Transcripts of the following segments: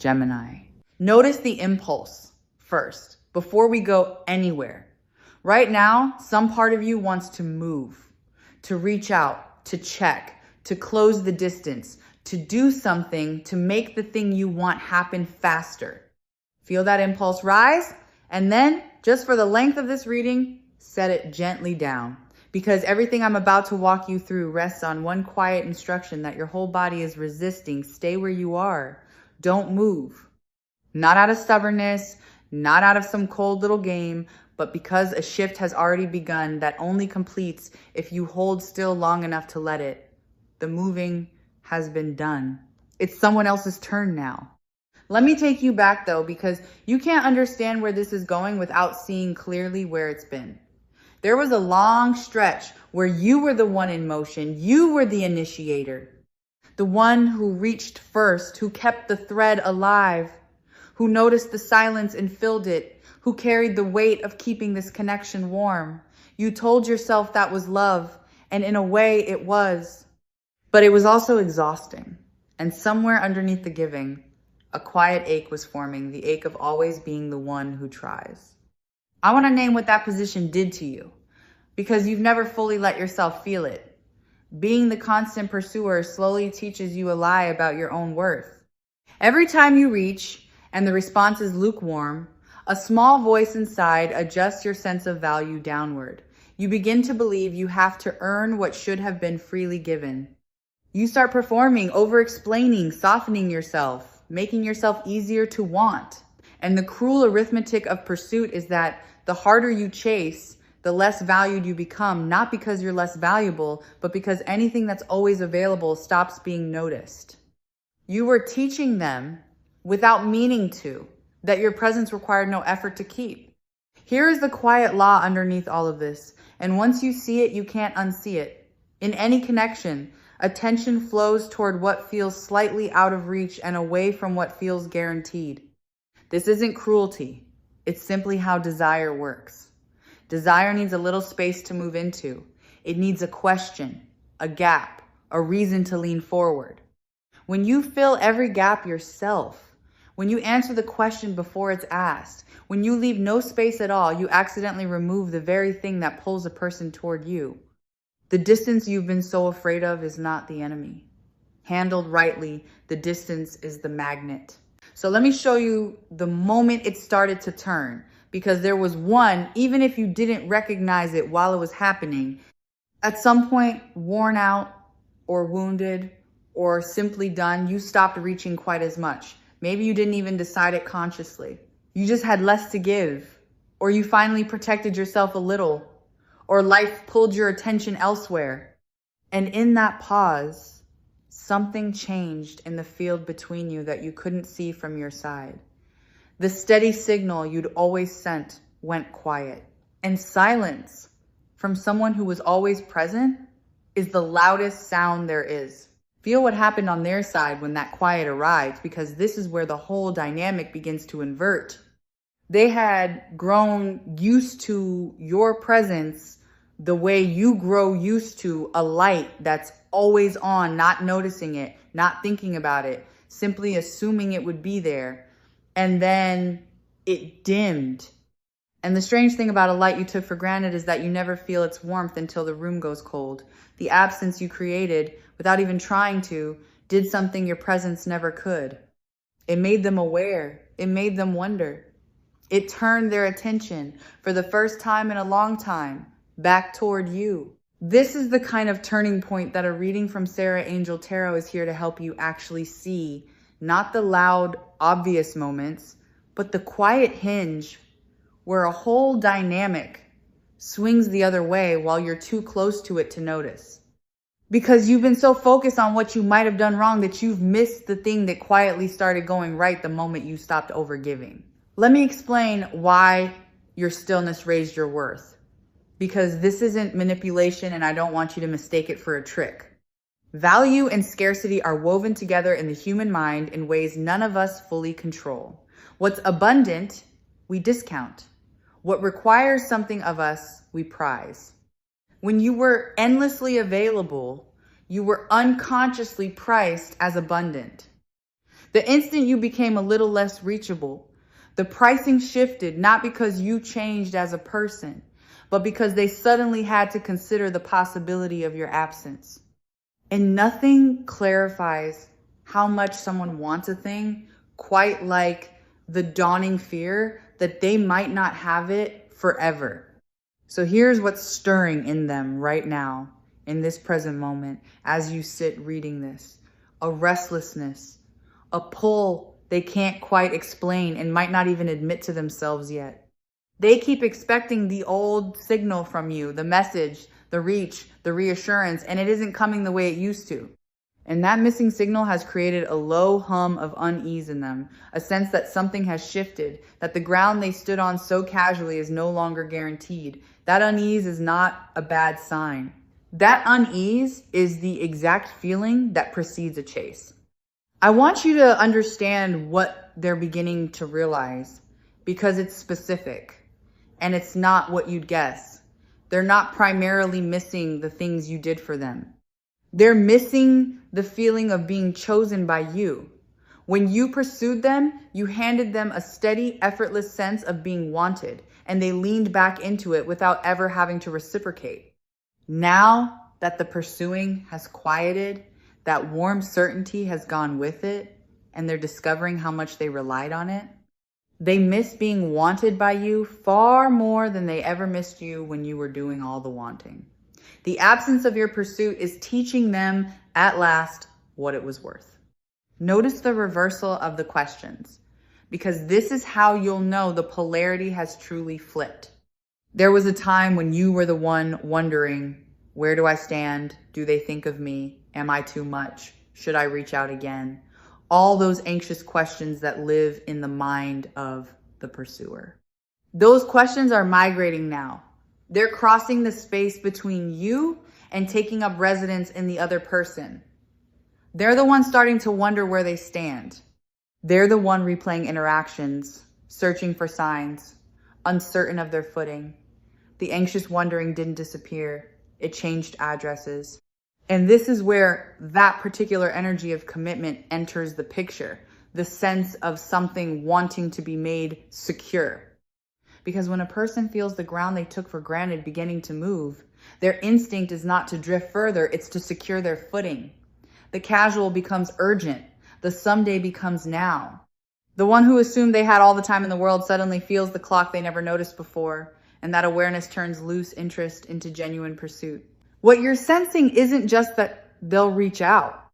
Gemini. Notice the impulse first, before we go anywhere. Right now, some part of you wants to move, to reach out, to check, to close the distance, to do something to make the thing you want happen faster. Feel that impulse rise, and then, just for the length of this reading, set it gently down. Because everything I'm about to walk you through rests on one quiet instruction that your whole body is resisting. Stay where you are. Don't move. Not out of stubbornness, not out of some cold little game, but because a shift has already begun that only completes if you hold still long enough to let it. The moving has been done. It's someone else's turn now. Let me take you back though, because you can't understand where this is going without seeing clearly where it's been. There was a long stretch where you were the one in motion. You were the initiator, the one who reached first, who kept the thread alive, who noticed the silence and filled it, who carried the weight of keeping this connection warm. You told yourself that was love, and in a way it was. But it was also exhausting. And somewhere underneath the giving, a quiet ache was forming, the ache of always being the one who tries. I want to name what that position did to you, because you've never fully let yourself feel it. Being the constant pursuer slowly teaches you a lie about your own worth. Every time you reach and the response is lukewarm, a small voice inside adjusts your sense of value downward. You begin to believe you have to earn what should have been freely given. You start performing, over-explaining, softening yourself, making yourself easier to want. And the cruel arithmetic of pursuit is that the harder you chase, the less valued you become, not because you're less valuable, but because anything that's always available stops being noticed. You were teaching them, without meaning to, that your presence required no effort to keep. Here is the quiet law underneath all of this, and once you see it, you can't unsee it. In any connection, attention flows toward what feels slightly out of reach and away from what feels guaranteed. This isn't cruelty. It's simply how desire works. Desire needs a little space to move into. It needs a question, a gap, a reason to lean forward. When you fill every gap yourself, when you answer the question before it's asked, when you leave no space at all, you accidentally remove the very thing that pulls a person toward you. The distance you've been so afraid of is not the enemy. Handled rightly, the distance is the magnet. So let me show you the moment it started to turn, because there was one, even if you didn't recognize it while it was happening, at some point, worn out or wounded or simply done, you stopped reaching quite as much. Maybe you didn't even decide it consciously. You just had less to give, or you finally protected yourself a little, or life pulled your attention elsewhere. And in that pause, something changed in the field between you that you couldn't see from your side. The steady signal you'd always sent went quiet. And silence from someone who was always present is the loudest sound there is. Feel what happened on their side when that quiet arrived, because this is where the whole dynamic begins to invert. They had grown used to your presence the way you grow used to a light that's always on, not noticing it, not thinking about it, simply assuming it would be there. And then it dimmed. And the strange thing about a light you took for granted is that you never feel its warmth until the room goes cold. The absence you created, without even trying to, did something your presence never could. It made them aware. It made them wonder. It turned their attention, for the first time in a long time, back toward you. This is the kind of turning point that a reading from Sarah Angel Tarot is here to help you actually see. Not the loud, obvious moments, but the quiet hinge where a whole dynamic swings the other way while you're too close to it to notice. Because you've been so focused on what you might have done wrong that you've missed the thing that quietly started going right the moment you stopped overgiving. Let me explain why your stillness raised your worth. Because this isn't manipulation, and I don't want you to mistake it for a trick. Value and scarcity are woven together in the human mind in ways none of us fully control. What's abundant, we discount. What requires something of us, we prize. When you were endlessly available, you were unconsciously priced as abundant. The instant you became a little less reachable, the pricing shifted, not because you changed as a person, but because they suddenly had to consider the possibility of your absence. And nothing clarifies how much someone wants a thing quite like the dawning fear that they might not have it forever. So here's what's stirring in them right now, in this present moment, as you sit reading this. A restlessness, a pull they can't quite explain and might not even admit to themselves yet. They keep expecting the old signal from you, the message, the reach, the reassurance, and it isn't coming the way it used to. And that missing signal has created a low hum of unease in them, a sense that something has shifted, that the ground they stood on so casually is no longer guaranteed. That unease is not a bad sign. That unease is the exact feeling that precedes a chase. I want you to understand what they're beginning to realize, because it's specific and it's not what you'd guess. They're not primarily missing the things you did for them. They're missing the feeling of being chosen by you. When you pursued them, you handed them a steady, effortless sense of being wanted, and they leaned back into it without ever having to reciprocate. Now that the pursuing has quieted, that warm certainty has gone with it, and they're discovering how much they relied on it, they miss being wanted by you far more than they ever missed you when you were doing all the wanting. The absence of your pursuit is teaching them at last what it was worth. Notice the reversal of the questions, because this is how you'll know the polarity has truly flipped. There was a time when you were the one wondering, where do I stand? Do they think of me? Am I too much? Should I reach out again? All those anxious questions that live in the mind of the pursuer. Those questions are migrating now. They're crossing the space between you and taking up residence in the other person. They're the ones starting to wonder where they stand. They're the one replaying interactions, searching for signs, uncertain of their footing. The anxious wondering didn't disappear. It changed addresses. And this is where that particular energy of commitment enters the picture, the sense of something wanting to be made secure. Because when a person feels the ground they took for granted beginning to move, their instinct is not to drift further, it's to secure their footing. The casual becomes urgent. The someday becomes now. The one who assumed they had all the time in the world suddenly feels the clock they never noticed before, and that awareness turns loose interest into genuine pursuit. What you're sensing isn't just that they'll reach out.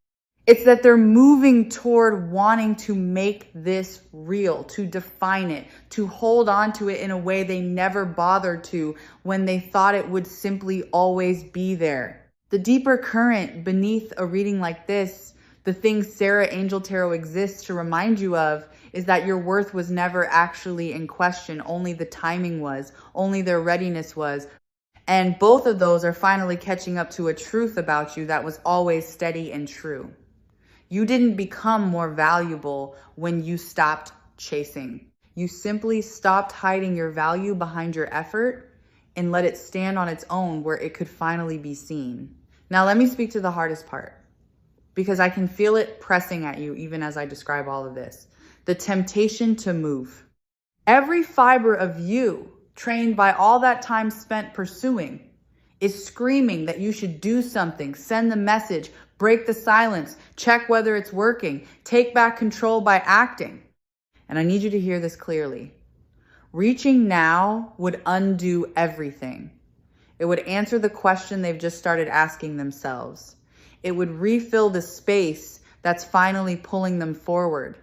It's that they're moving toward wanting to make this real, to define it, to hold on to it in a way they never bothered to when they thought it would simply always be there. The deeper current beneath a reading like this, the thing Sarah Angel Tarot exists to remind you of, is that your worth was never actually in question. Only the timing was, only their readiness was. And both of those are finally catching up to a truth about you that was always steady and true. You didn't become more valuable when you stopped chasing. You simply stopped hiding your value behind your effort and let it stand on its own where it could finally be seen. Now let me speak to the hardest part, because I can feel it pressing at you even as I describe all of this. The temptation to move. Every fiber of you, trained by all that time spent pursuing, is screaming that you should do something, send the message, break the silence, check whether it's working, take back control by acting. And I need you to hear this clearly. Reaching now would undo everything. It would answer the question they've just started asking themselves. It would refill the space that's finally pulling them forward.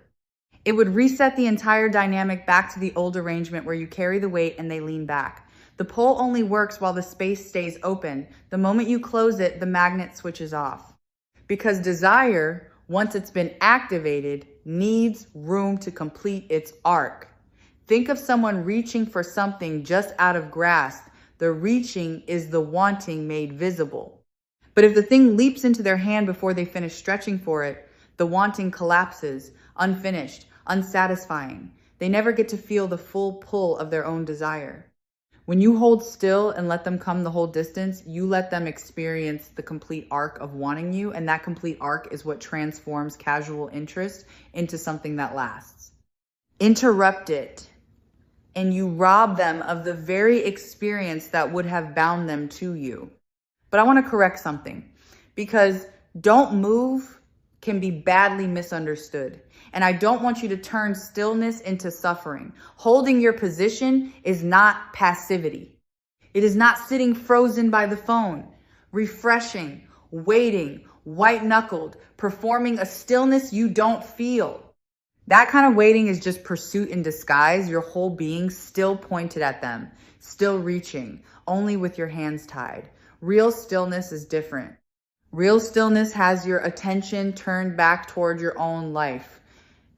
It would reset the entire dynamic back to the old arrangement where you carry the weight and they lean back. The pull only works while the space stays open. The moment you close it, the magnet switches off. Because desire, once it's been activated, needs room to complete its arc. Think of someone reaching for something just out of grasp. The reaching is the wanting made visible. But if the thing leaps into their hand before they finish stretching for it, the wanting collapses, unfinished, unsatisfying. They never get to feel the full pull of their own desire. When you hold still and let them come the whole distance, you let them experience the complete arc of wanting you, and that complete arc is what transforms casual interest into something that lasts. Interrupt it, and you rob them of the very experience that would have bound them to you. But I want to correct something, because don't move can be badly misunderstood. And I don't want you to turn stillness into suffering. Holding your position is not passivity. It is not sitting frozen by the phone, refreshing, waiting, white-knuckled, performing a stillness you don't feel. That kind of waiting is just pursuit in disguise, your whole being still pointed at them, still reaching, only with your hands tied. Real stillness is different. Real stillness has your attention turned back toward your own life.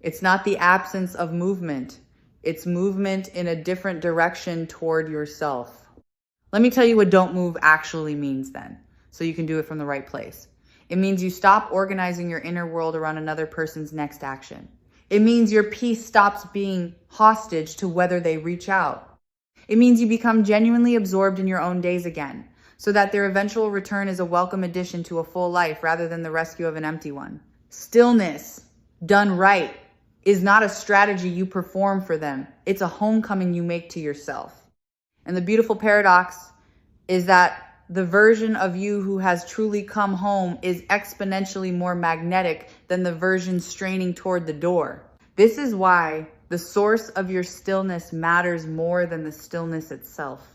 It's not the absence of movement. It's movement in a different direction toward yourself. Let me tell you what don't move actually means then, so you can do it from the right place. It means you stop organizing your inner world around another person's next action. It means your peace stops being hostage to whether they reach out. It means you become genuinely absorbed in your own days again, so that their eventual return is a welcome addition to a full life rather than the rescue of an empty one. Stillness, done right, is not a strategy you perform for them. It's a homecoming you make to yourself. And the beautiful paradox is that the version of you who has truly come home is exponentially more magnetic than the version straining toward the door. This is why the source of your stillness matters more than the stillness itself.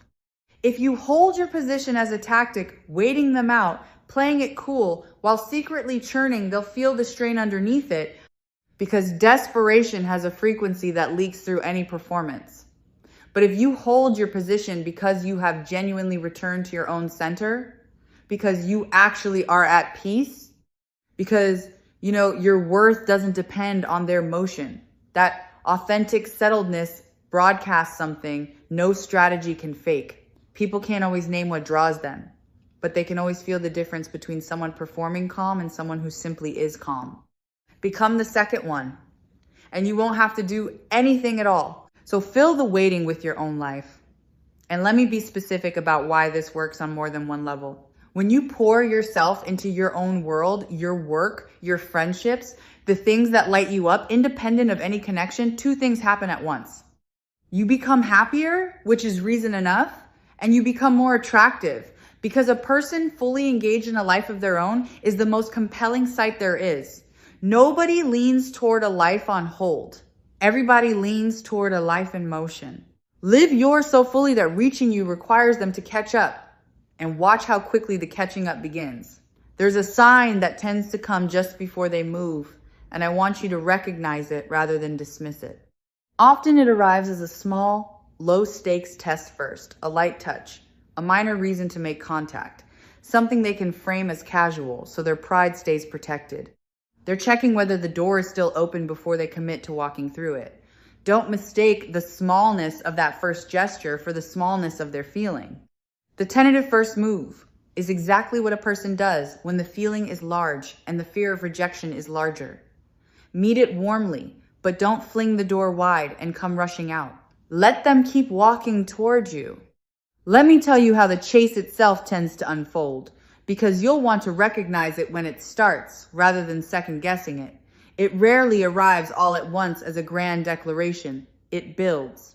If you hold your position as a tactic, waiting them out, playing it cool, while secretly churning, they'll feel the strain underneath it, because desperation has a frequency that leaks through any performance. But if you hold your position because you have genuinely returned to your own center, because you actually are at peace, because, your worth doesn't depend on their motion. That authentic settledness broadcasts something no strategy can fake. People can't always name what draws them, but they can always feel the difference between someone performing calm and someone who simply is calm. Become the second one, and you won't have to do anything at all. So fill the waiting with your own life. And let me be specific about why this works on more than one level. When you pour yourself into your own world, your work, your friendships, the things that light you up, independent of any connection, two things happen at once. You become happier, which is reason enough, and you become more attractive, because a person fully engaged in a life of their own is the most compelling sight there is. Nobody leans toward a life on hold. Everybody leans toward a life in motion. Live yours so fully that reaching you requires them to catch up, and watch how quickly the catching up begins. There's a sign that tends to come just before they move, and I want you to recognize it rather than dismiss it. Often it arrives as a small, low-stakes test first, a light touch, a minor reason to make contact, something they can frame as casual so their pride stays protected. They're checking whether the door is still open before they commit to walking through it. Don't mistake the smallness of that first gesture for the smallness of their feeling. The tentative first move is exactly what a person does when the feeling is large and the fear of rejection is larger. Meet it warmly, but don't fling the door wide and come rushing out. Let them keep walking towards you. Let me tell you how the chase itself tends to unfold, because you'll want to recognize it when it starts rather than second guessing it. It rarely arrives all at once as a grand declaration. It builds.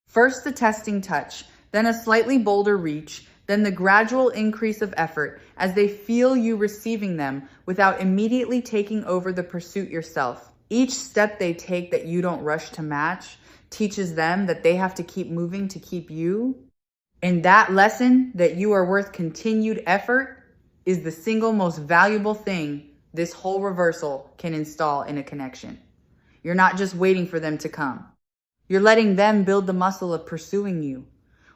First the testing touch, then a slightly bolder reach, then the gradual increase of effort as they feel you receiving them without immediately taking over the pursuit yourself. Each step they take that you don't rush to match teaches them that they have to keep moving to keep you. And that lesson that you are worth continued effort is the single most valuable thing this whole reversal can install in a connection. You're not just waiting for them to come. You're letting them build the muscle of pursuing you,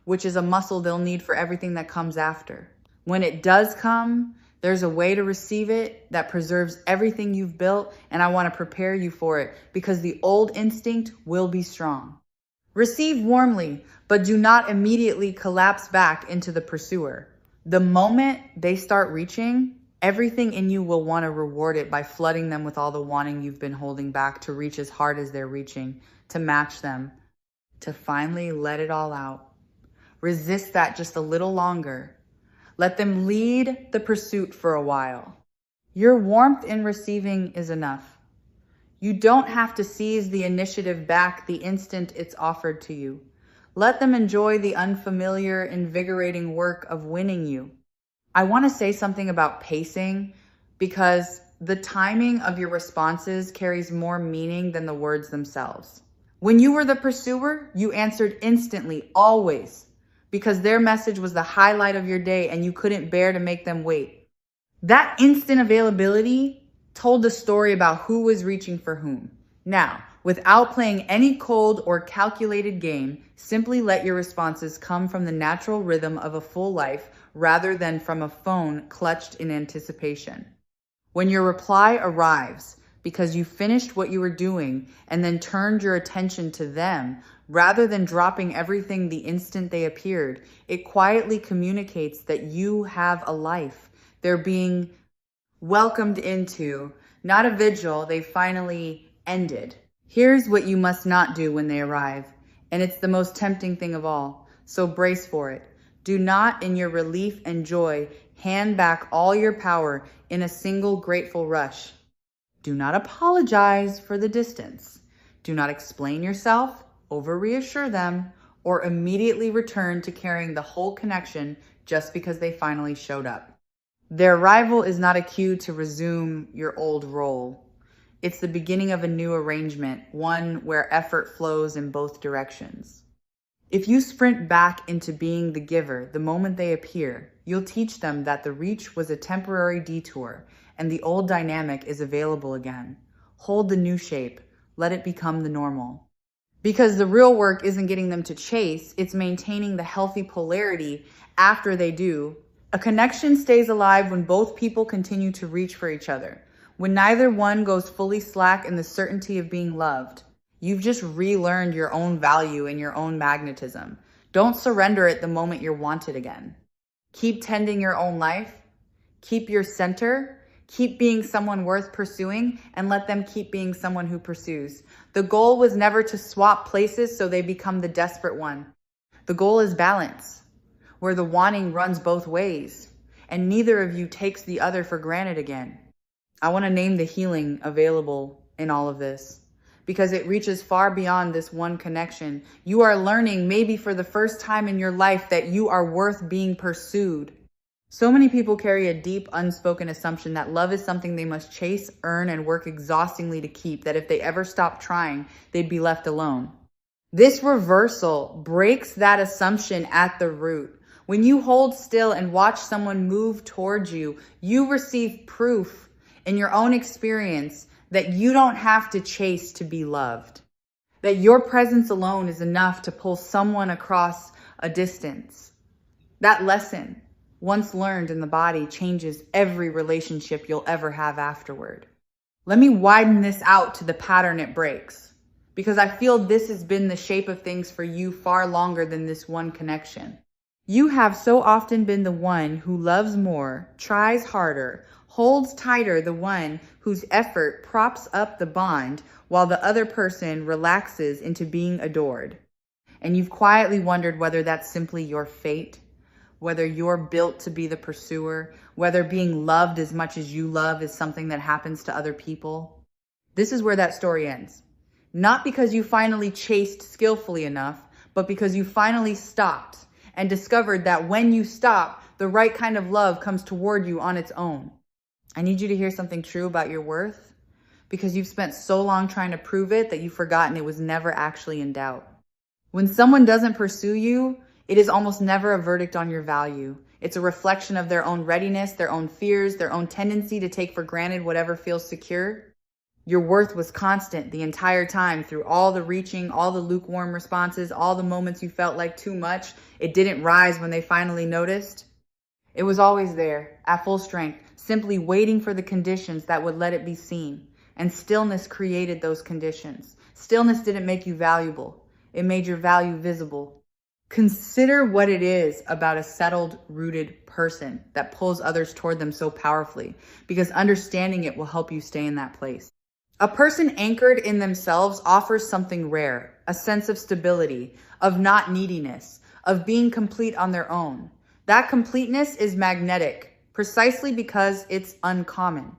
which is a muscle they'll need for everything that comes after. When it does come, there's a way to receive it that preserves everything you've built, and I want to prepare you for it because the old instinct will be strong. Receive warmly, but do not immediately collapse back into the pursuer. The moment they start reaching, everything in you will want to reward it by flooding them with all the wanting you've been holding back to reach as hard as they're reaching, to match them, to finally let it all out. Resist that just a little longer. Let them lead the pursuit for a while. Your warmth in receiving is enough. You don't have to seize the initiative back the instant it's offered to you. Let them enjoy the unfamiliar, invigorating work of winning you. I want to say something about pacing because the timing of your responses carries more meaning than the words themselves. When you were the pursuer, you answered instantly, always, because their message was the highlight of your day and you couldn't bear to make them wait. That instant availability told the story about who was reaching for whom. Now, without playing any cold or calculated game, simply let your responses come from the natural rhythm of a full life rather than from a phone clutched in anticipation. When your reply arrives because you finished what you were doing and then turned your attention to them, rather than dropping everything the instant they appeared, it quietly communicates that you have a life. They're being welcomed into, not a vigil they finally ended. Here's what you must not do when they arrive, and it's the most tempting thing of all, so brace for it. Do not, in your relief and joy, hand back all your power in a single grateful rush. Do not apologize for the distance. Do not explain yourself, over-reassure them, or immediately return to carrying the whole connection just because they finally showed up. Their arrival is not a cue to resume your old role. It's the beginning of a new arrangement, one where effort flows in both directions. If you sprint back into being the giver the moment they appear, you'll teach them that the reach was a temporary detour and the old dynamic is available again. Hold the new shape. Let it become the normal. Because the real work isn't getting them to chase, it's maintaining the healthy polarity after they do. A connection stays alive when both people continue to reach for each other. When neither one goes fully slack in the certainty of being loved. You've just relearned your own value and your own magnetism. Don't surrender it the moment you're wanted again. Keep tending your own life. Keep your center. Keep being someone worth pursuing, and let them keep being someone who pursues. The goal was never to swap places so they become the desperate one. The goal is balance, where the wanting runs both ways, and neither of you takes the other for granted again. I want to name the healing available in all of this, because it reaches far beyond this one connection. You are learning, maybe for the first time in your life, that you are worth being pursued. So many people carry a deep, unspoken assumption that love is something they must chase, earn, and work exhaustingly to keep, that if they ever stop trying, they'd be left alone. This reversal breaks that assumption at the root. When you hold still and watch someone move towards you, you receive proof in your own experience that you don't have to chase to be loved. That your presence alone is enough to pull someone across a distance. That lesson, once learned in the body, changes every relationship you'll ever have afterward. Let me widen this out to the pattern it breaks, because I feel this has been the shape of things for you far longer than this one connection. You have so often been the one who loves more, tries harder, holds tighter, the one whose effort props up the bond while the other person relaxes into being adored. And you've quietly wondered whether that's simply your fate, whether you're built to be the pursuer, whether being loved as much as you love is something that happens to other people. This is where that story ends. Not because you finally chased skillfully enough, but because you finally stopped and discovered that when you stop, the right kind of love comes toward you on its own. I need you to hear something true about your worth, because you've spent so long trying to prove it that you've forgotten it was never actually in doubt. When someone doesn't pursue you, it is almost never a verdict on your value. It's a reflection of their own readiness, their own fears, their own tendency to take for granted whatever feels secure. Your worth was constant the entire time, through all the reaching, all the lukewarm responses, all the moments you felt like too much. It didn't rise when they finally noticed. It was always there, at full strength, simply waiting for the conditions that would let it be seen. And stillness created those conditions. Stillness didn't make you valuable. It made your value visible. Consider what it is about a settled, rooted person that pulls others toward them so powerfully, because understanding it will help you stay in that place. A person anchored in themselves offers something rare, a sense of stability, of not neediness, of being complete on their own. That completeness is magnetic, precisely because it's uncommon.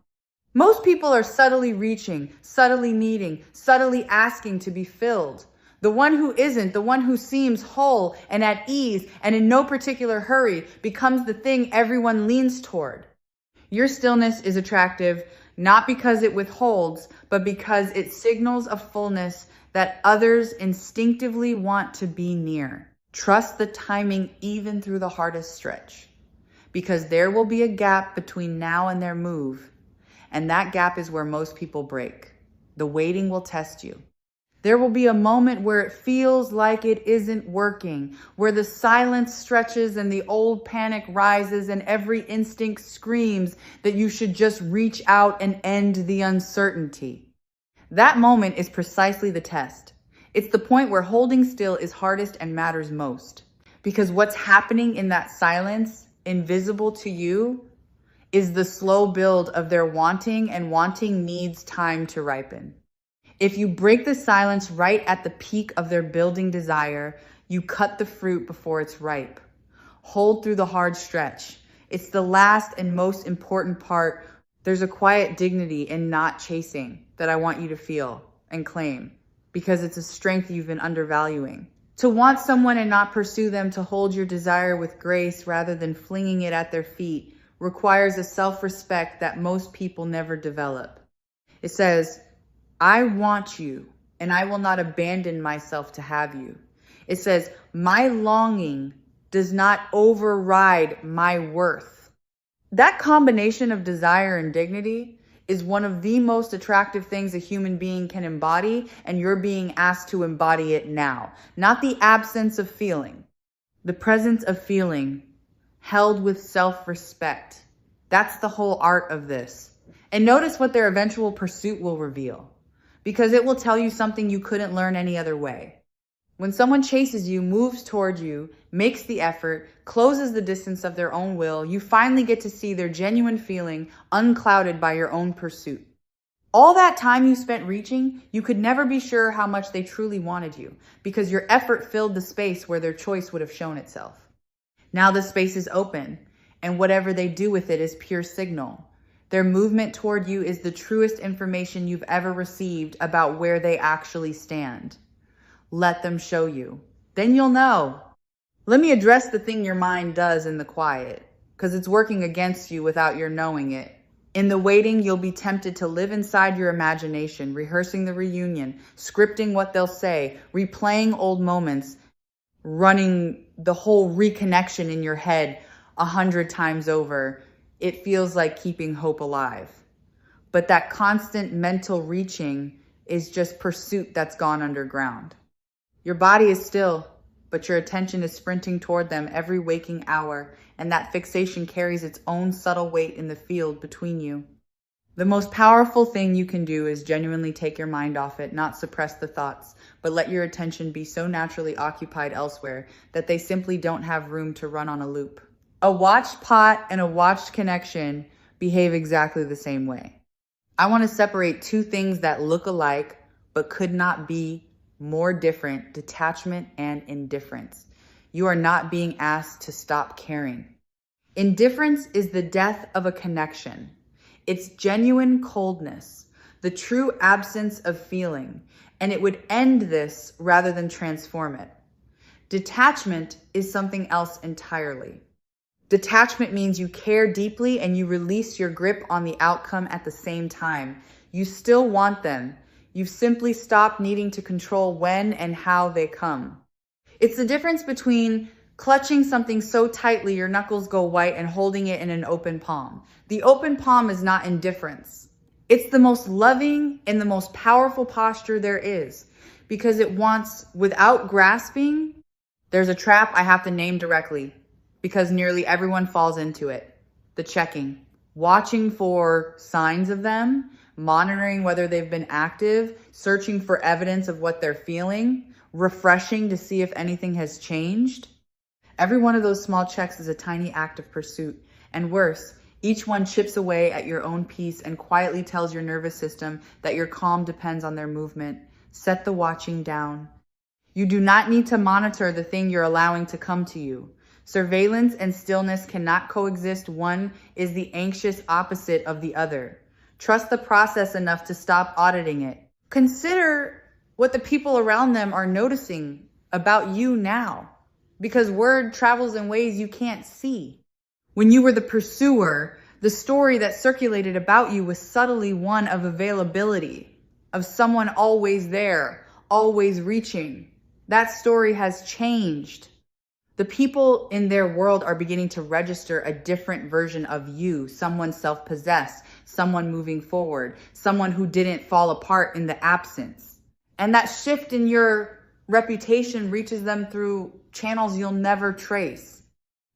Most people are subtly reaching, subtly needing, subtly asking to be filled. The one who isn't, the one who seems whole and at ease and in no particular hurry, becomes the thing everyone leans toward. Your stillness is attractive, not because it withholds, but because it signals a fullness that others instinctively want to be near. Trust the timing even through the hardest stretch, because there will be a gap between now and their move, and that gap is where most people break. The waiting will test you. There will be a moment where it feels like it isn't working, where the silence stretches and the old panic rises and every instinct screams that you should just reach out and end the uncertainty. That moment is precisely the test. It's the point where holding still is hardest and matters most. Because what's happening in that silence, invisible to you, is the slow build of their wanting, and wanting needs time to ripen. If you break the silence right at the peak of their building desire, you cut the fruit before it's ripe. Hold through the hard stretch. It's the last and most important part. There's a quiet dignity in not chasing that I want you to feel and claim, because it's a strength you've been undervaluing. To want someone and not pursue them, to hold your desire with grace rather than flinging it at their feet, requires a self-respect that most people never develop. It says, I want you, and I will not abandon myself to have you. It says, my longing does not override my worth. That combination of desire and dignity is one of the most attractive things a human being can embody, and you're being asked to embody it now. Not the absence of feeling, the presence of feeling held with self-respect. That's the whole art of this. And notice what their eventual pursuit will reveal, because it will tell you something you couldn't learn any other way. When someone chases you, moves toward you, makes the effort, closes the distance of their own will, you finally get to see their genuine feeling unclouded by your own pursuit. All that time you spent reaching, you could never be sure how much they truly wanted you, because your effort filled the space where their choice would have shown itself. Now the space is open, and whatever they do with it is pure signal. Their movement toward you is the truest information you've ever received about where they actually stand. Let them show you. Then you'll know. Let me address the thing your mind does in the quiet, because it's working against you without your knowing it. In the waiting, you'll be tempted to live inside your imagination, rehearsing the reunion, scripting what they'll say, replaying old moments, running the whole reconnection in your head 100 times over. It feels like keeping hope alive. But that constant mental reaching is just pursuit that's gone underground. Your body is still, but your attention is sprinting toward them every waking hour, and that fixation carries its own subtle weight in the field between you. The most powerful thing you can do is genuinely take your mind off it, not suppress the thoughts, but let your attention be so naturally occupied elsewhere that they simply don't have room to run on a loop. A watched pot and a watched connection behave exactly the same way. I want to separate two things that look alike but could not be more different: detachment and indifference. You are not being asked to stop caring. Indifference is the death of a connection. It's genuine coldness, the true absence of feeling, and it would end this rather than transform it. Detachment is something else entirely. Detachment means you care deeply and you release your grip on the outcome at the same time. You still want them. You've simply stopped needing to control when and how they come. It's the difference between clutching something so tightly your knuckles go white and holding it in an open palm. The open palm is not indifference. It's the most loving and the most powerful posture there is, because it wants, without grasping. There's a trap I have to name directly, because nearly everyone falls into it. The checking. Watching for signs of them, monitoring whether they've been active, searching for evidence of what they're feeling, refreshing to see if anything has changed. Every one of those small checks is a tiny act of pursuit. And worse, each one chips away at your own peace and quietly tells your nervous system that your calm depends on their movement. Set the watching down. You do not need to monitor the thing you're allowing to come to you. Surveillance and stillness cannot coexist. One is the anxious opposite of the other. Trust the process enough to stop auditing it. Consider what the people around them are noticing about you now, because word travels in ways you can't see. When you were the pursuer, the story that circulated about you was subtly one of availability, of someone always there, always reaching. That story has changed. The people in their world are beginning to register a different version of you, someone self-possessed, someone moving forward, someone who didn't fall apart in the absence. And that shift in your reputation reaches them through channels you'll never trace.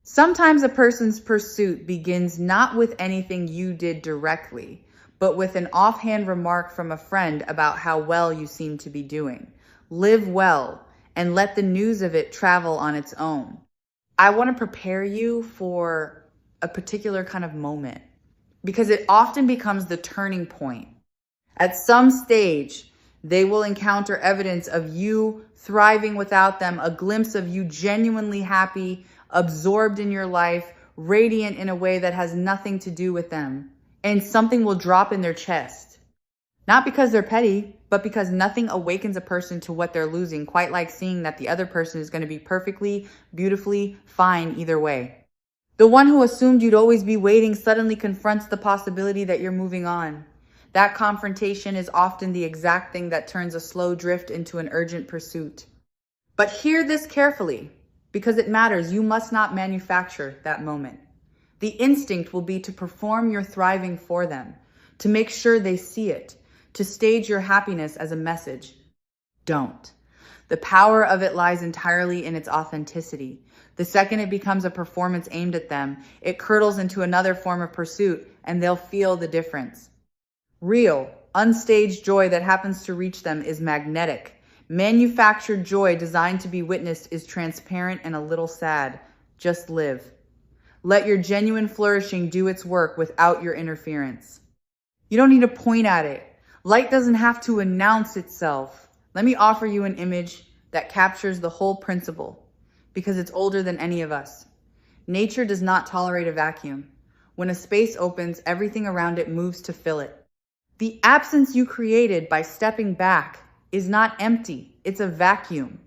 Sometimes a person's pursuit begins not with anything you did directly, but with an offhand remark from a friend about how well you seem to be doing. Live well and let the news of it travel on its own. I want to prepare you for a particular kind of moment, because it often becomes the turning point. At some stage, they will encounter evidence of you thriving without them, a glimpse of you genuinely happy, absorbed in your life, radiant in a way that has nothing to do with them. And something will drop in their chest. Not because they're petty, but because nothing awakens a person to what they're losing, quite like seeing that the other person is going to be perfectly, beautifully fine either way. The one who assumed you'd always be waiting suddenly confronts the possibility that you're moving on. That confrontation is often the exact thing that turns a slow drift into an urgent pursuit. But hear this carefully, because it matters. You must not manufacture that moment. The instinct will be to perform your thriving for them, to make sure they see it, to stage your happiness as a message. Don't. The power of it lies entirely in its authenticity. The second it becomes a performance aimed at them, it curdles into another form of pursuit, and they'll feel the difference. Real, unstaged joy that happens to reach them is magnetic. Manufactured joy designed to be witnessed is transparent and a little sad. Just live. Let your genuine flourishing do its work without your interference. You don't need to point at it. Light doesn't have to announce itself. Let me offer you an image that captures the whole principle, because it's older than any of us. Nature does not tolerate a vacuum. When a space opens, everything around it moves to fill it. The absence you created by stepping back is not empty. It's a vacuum.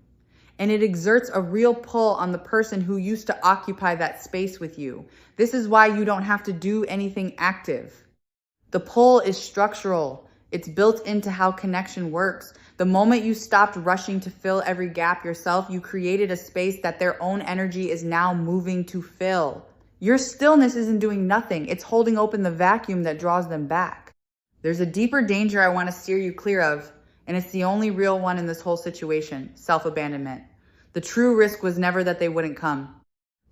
And it exerts a real pull on the person who used to occupy that space with you. This is why you don't have to do anything active. The pull is structural. It's built into how connection works. The moment you stopped rushing to fill every gap yourself, you created a space that their own energy is now moving to fill. Your stillness isn't doing nothing. It's holding open the vacuum that draws them back. There's a deeper danger I want to steer you clear of, and it's the only real one in this whole situation: self-abandonment. The true risk was never that they wouldn't come.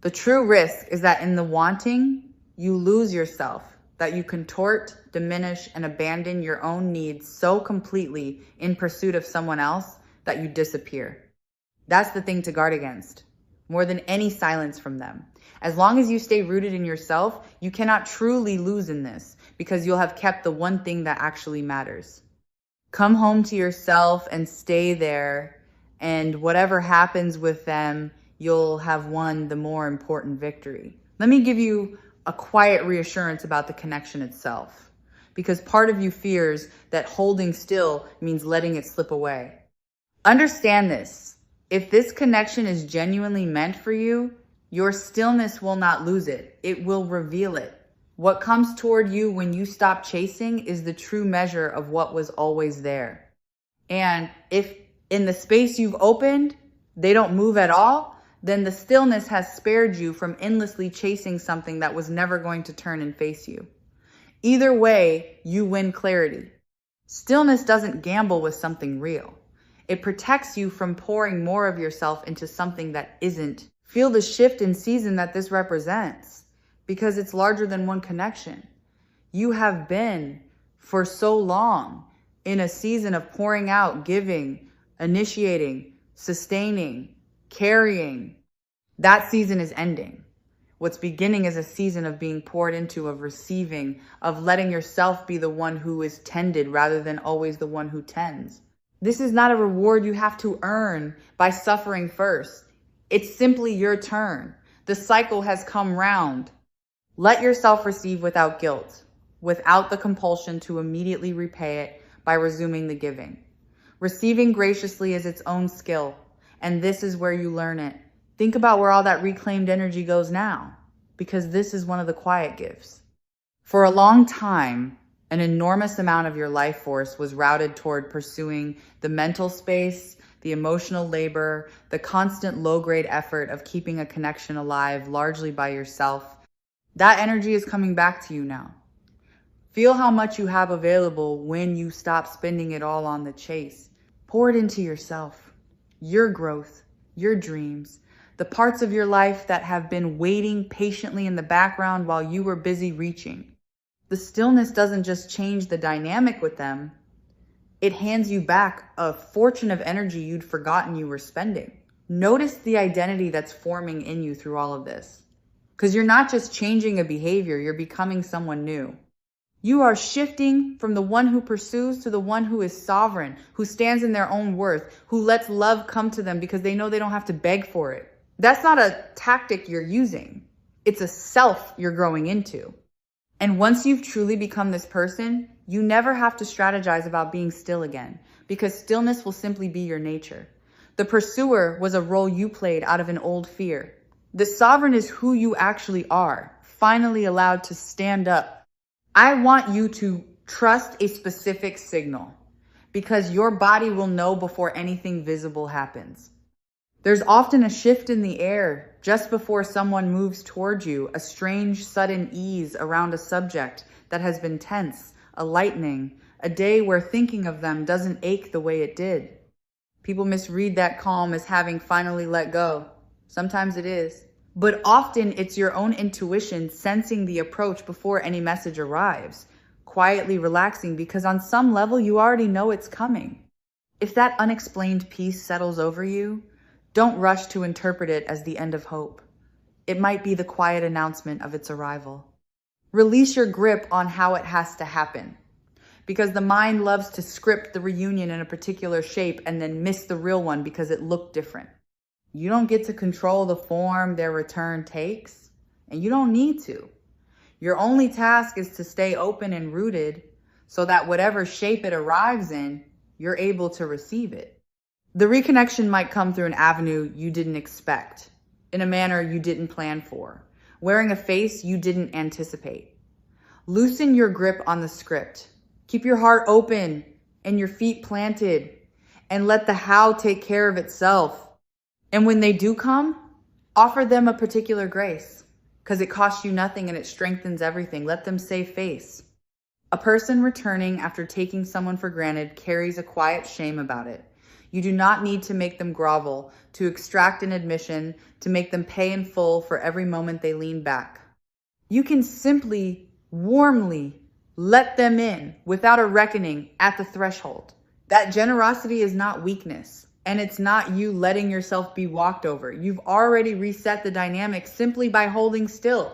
The true risk is that in the wanting, you lose yourself, that you contort, diminish, and abandon your own needs so completely in pursuit of someone else that you disappear. That's the thing to guard against, more than any silence from them. As long as you stay rooted in yourself, you cannot truly lose in this, because you'll have kept the one thing that actually matters. Come home to yourself and stay there, and whatever happens with them, you'll have won the more important victory. Let me give you a quiet reassurance about the connection itself, because part of you fears that holding still means letting it slip away. Understand this. If this connection is genuinely meant for you, your stillness will not lose it. It will reveal it. What comes toward you when you stop chasing is the true measure of what was always there. And if in the space you've opened, they don't move at all, then the stillness has spared you from endlessly chasing something that was never going to turn and face you. Either way, you win clarity. Stillness doesn't gamble with something real. It protects you from pouring more of yourself into something that isn't. Feel the shift in season that this represents, because it's larger than one connection. You have been, for so long, in a season of pouring out, giving, initiating, sustaining, carrying. That season is ending. What's beginning is a season of being poured into, of receiving, of letting yourself be the one who is tended rather than always the one who tends. This is not a reward you have to earn by suffering first. It's simply your turn. The cycle has come round. Let yourself receive without guilt, without the compulsion to immediately repay it by resuming the giving. Receiving graciously is its own skill, and this is where you learn it. Think about where all that reclaimed energy goes now, because this is one of the quiet gifts. For a long time, an enormous amount of your life force was routed toward pursuing the mental space, the emotional labor, the constant low-grade effort of keeping a connection alive largely by yourself. That energy is coming back to you now. Feel how much you have available when you stop spending it all on the chase. Pour it into yourself, your growth, your dreams, the parts of your life that have been waiting patiently in the background while you were busy reaching. The stillness doesn't just change the dynamic with them. It hands you back a fortune of energy you'd forgotten you were spending. Notice the identity that's forming in you through all of this. Because you're not just changing a behavior, you're becoming someone new. You are shifting from the one who pursues to the one who is sovereign, who stands in their own worth, who lets love come to them because they know they don't have to beg for it. That's not a tactic you're using. It's a self you're growing into. And once you've truly become this person, you never have to strategize about being still again, because stillness will simply be your nature. The pursuer was a role you played out of an old fear. The sovereign is who you actually are, finally allowed to stand up. I want you to trust a specific signal, because your body will know before anything visible happens. There's often a shift in the air just before someone moves towards you, a strange sudden ease around a subject that has been tense, a lightening, a day where thinking of them doesn't ache the way it did. People misread that calm as having finally let go. Sometimes it is. But often it's your own intuition sensing the approach before any message arrives, quietly relaxing because on some level you already know it's coming. If that unexplained peace settles over you, don't rush to interpret it as the end of hope. It might be the quiet announcement of its arrival. Release your grip on how it has to happen, because the mind loves to script the reunion in a particular shape and then miss the real one because it looked different. You don't get to control the form their return takes, and you don't need to. Your only task is to stay open and rooted so that whatever shape it arrives in, you're able to receive it. The reconnection might come through an avenue you didn't expect, in a manner you didn't plan for, wearing a face you didn't anticipate. Loosen your grip on the script. Keep your heart open and your feet planted, and let the how take care of itself. And when they do come, offer them a particular grace, because it costs you nothing and it strengthens everything. Let them save face. A person returning after taking someone for granted carries a quiet shame about it. You do not need to make them grovel, to extract an admission, to make them pay in full for every moment they lean back. You can simply, warmly let them in without a reckoning at the threshold. That generosity is not weakness, and it's not you letting yourself be walked over. You've already reset the dynamic simply by holding still.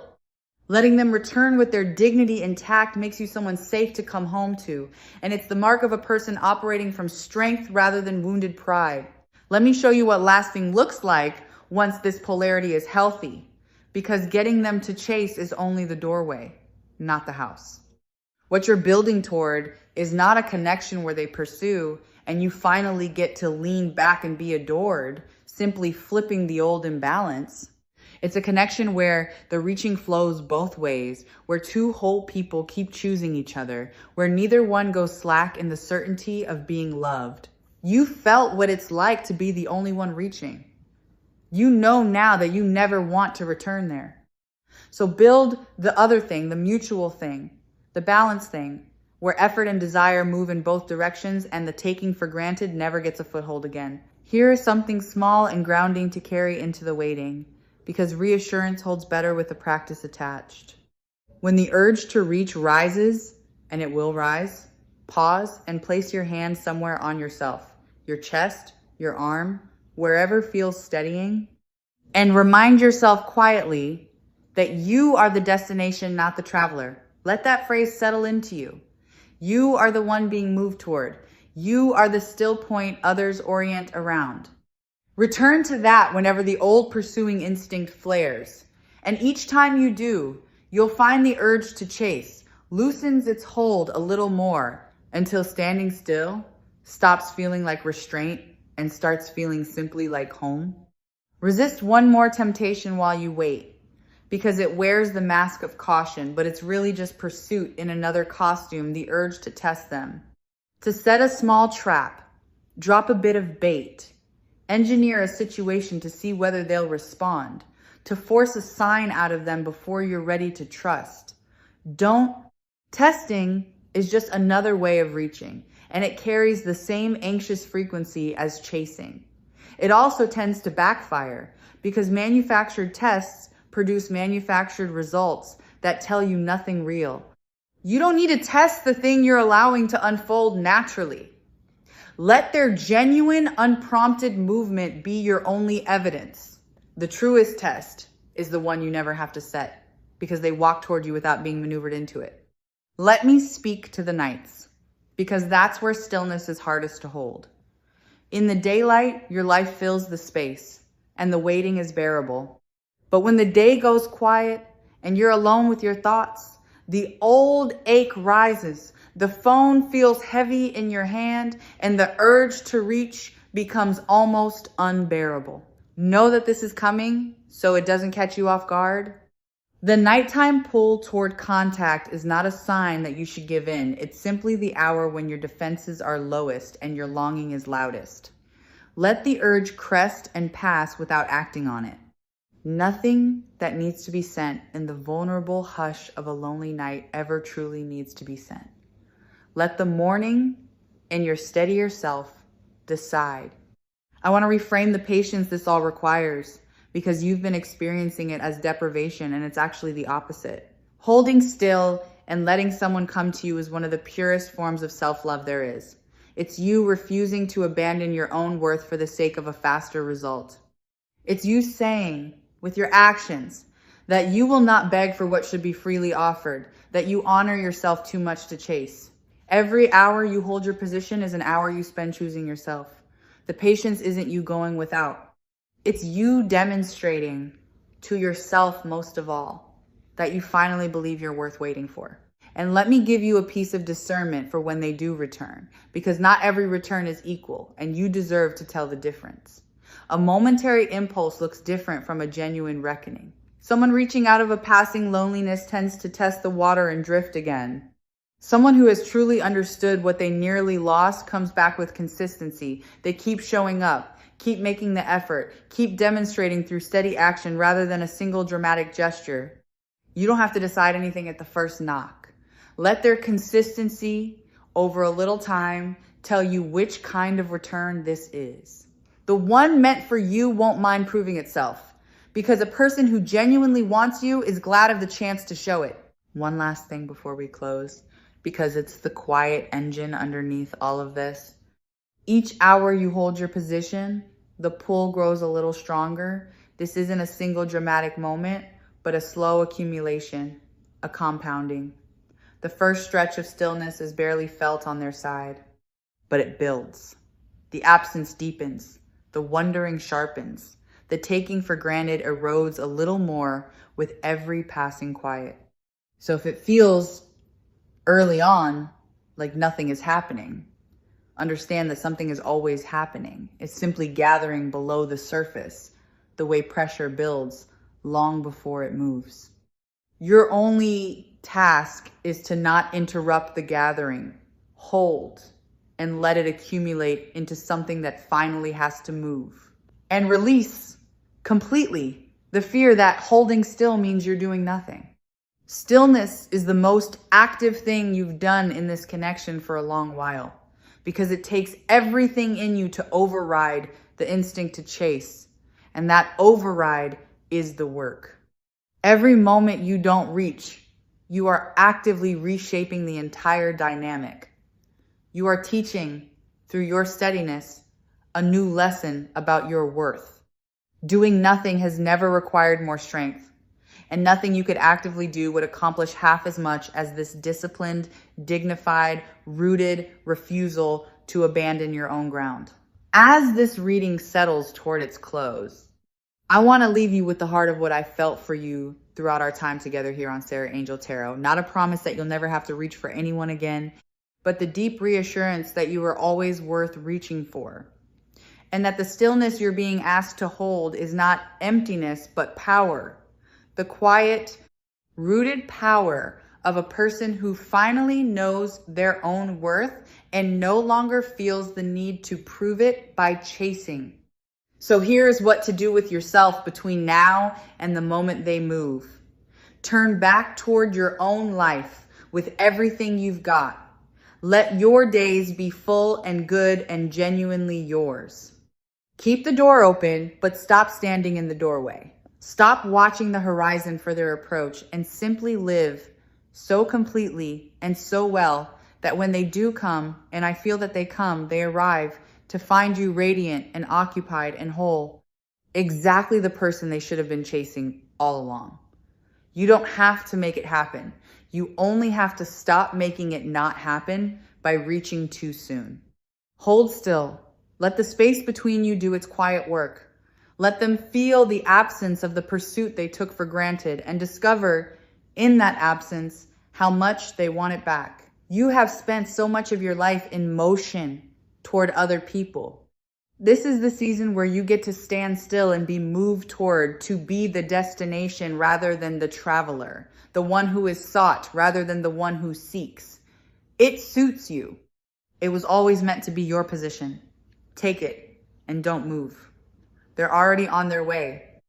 Letting them return with their dignity intact makes you someone safe to come home to. And it's the mark of a person operating from strength rather than wounded pride. Let me show you what lasting looks like once this polarity is healthy. Because getting them to chase is only the doorway, not the house. What you're building toward is not a connection where they pursue and you finally get to lean back and be adored, simply flipping the old imbalance. It's a connection where the reaching flows both ways, where two whole people keep choosing each other, where neither one goes slack in the certainty of being loved. You felt what it's like to be the only one reaching. You know now that you never want to return there. So build the other thing, the mutual thing, the balance thing, where effort and desire move in both directions and the taking for granted never gets a foothold again. Here is something small and grounding to carry into the waiting, because reassurance holds better with the practice attached. When the urge to reach rises, and it will rise, pause and place your hand somewhere on yourself, your chest, your arm, wherever feels steadying, and remind yourself quietly that you are the destination, not the traveler. Let that phrase settle into you. You are the one being moved toward. You are the still point others orient around. Return to that whenever the old pursuing instinct flares. And each time you do, you'll find the urge to chase loosens its hold a little more until standing still stops feeling like restraint and starts feeling simply like home. Resist one more temptation while you wait, because it wears the mask of caution, but it's really just pursuit in another costume, the urge to test them. To set a small trap, drop a bit of bait, engineer a situation to see whether they'll respond, to force a sign out of them before you're ready to trust. Testing is just another way of reaching, and it carries the same anxious frequency as chasing. It also tends to backfire because manufactured tests produce manufactured results that tell you nothing real. You don't need to test the thing you're allowing to unfold naturally. Let their genuine, unprompted movement be your only evidence. The truest test is the one you never have to set because they walk toward you without being maneuvered into it. Let me speak to the nights because that's where stillness is hardest to hold. In the daylight, your life fills the space and the waiting is bearable. But when the day goes quiet and you're alone with your thoughts, the old ache rises, the phone feels heavy in your hand, and the urge to reach becomes almost unbearable. Know that this is coming so it doesn't catch you off guard. The nighttime pull toward contact is not a sign that you should give in. It's simply the hour when your defenses are lowest and your longing is loudest. Let the urge crest and pass without acting on it. Nothing that needs to be sent in the vulnerable hush of a lonely night ever truly needs to be sent. Let the morning and your steadier self decide. I want to reframe the patience this all requires because you've been experiencing it as deprivation and it's actually the opposite. Holding still and letting someone come to you is one of the purest forms of self-love there is. It's you refusing to abandon your own worth for the sake of a faster result. It's you saying, with your actions, that you will not beg for what should be freely offered, that you honor yourself too much to chase. Every hour you hold your position is an hour you spend choosing yourself. The patience isn't you going without. It's you demonstrating to yourself most of all that you finally believe you're worth waiting for. And let me give you a piece of discernment for when they do return, because not every return is equal and you deserve to tell the difference. A momentary impulse looks different from a genuine reckoning. Someone reaching out of a passing loneliness tends to test the water and drift again. Someone who has truly understood what they nearly lost comes back with consistency. They keep showing up, keep making the effort, keep demonstrating through steady action rather than a single dramatic gesture. You don't have to decide anything at the first knock. Let their consistency over a little time tell you which kind of return this is. The one meant for you won't mind proving itself because a person who genuinely wants you is glad of the chance to show it. One last thing before we close, because it's the quiet engine underneath all of this. Each hour you hold your position, the pull grows a little stronger. This isn't a single dramatic moment, but a slow accumulation, a compounding. The first stretch of stillness is barely felt on their side, but it builds. The absence deepens. The wondering sharpens. The taking for granted erodes a little more with every passing quiet. So if it feels early on like nothing is happening, understand that something is always happening. It's simply gathering below the surface, the way pressure builds long before it moves. Your only task is to not interrupt the gathering. Hold and let it accumulate into something that finally has to move. And release completely the fear that holding still means you're doing nothing. Stillness is the most active thing you've done in this connection for a long while because it takes everything in you to override the instinct to chase. And that override is the work. Every moment you don't reach, you are actively reshaping the entire dynamic. You are teaching, through your steadiness, a new lesson about your worth. Doing nothing has never required more strength, and nothing you could actively do would accomplish half as much as this disciplined, dignified, rooted refusal to abandon your own ground. As this reading settles toward its close, I want to leave you with the heart of what I felt for you throughout our time together here on Sarah Angel Tarot. Not a promise that you'll never have to reach for anyone again, but the deep reassurance that you are always worth reaching for. And that the stillness you're being asked to hold is not emptiness, but power. The quiet, rooted power of a person who finally knows their own worth and no longer feels the need to prove it by chasing. So here's what to do with yourself between now and the moment they move. Turn back toward your own life with everything you've got. Let your days be full and good and genuinely yours. Keep the door open, but stop standing in the doorway. Stop watching the horizon for their approach and simply live so completely and so well that when they do come, and I feel that they come, they arrive to find you radiant and occupied and whole, exactly the person they should have been chasing all along. You don't have to make it happen. You only have to stop making it not happen by reaching too soon. Hold still. Let the space between you do its quiet work. Let them feel the absence of the pursuit they took for granted and discover in that absence how much they want it back. You have spent so much of your life in motion toward other people. This is the season where you get to stand still and be moved toward, to be the destination rather than the traveler, the one who is sought rather than the one who seeks. It suits you. It was always meant to be your position. Take it and don't move. They're already on their way.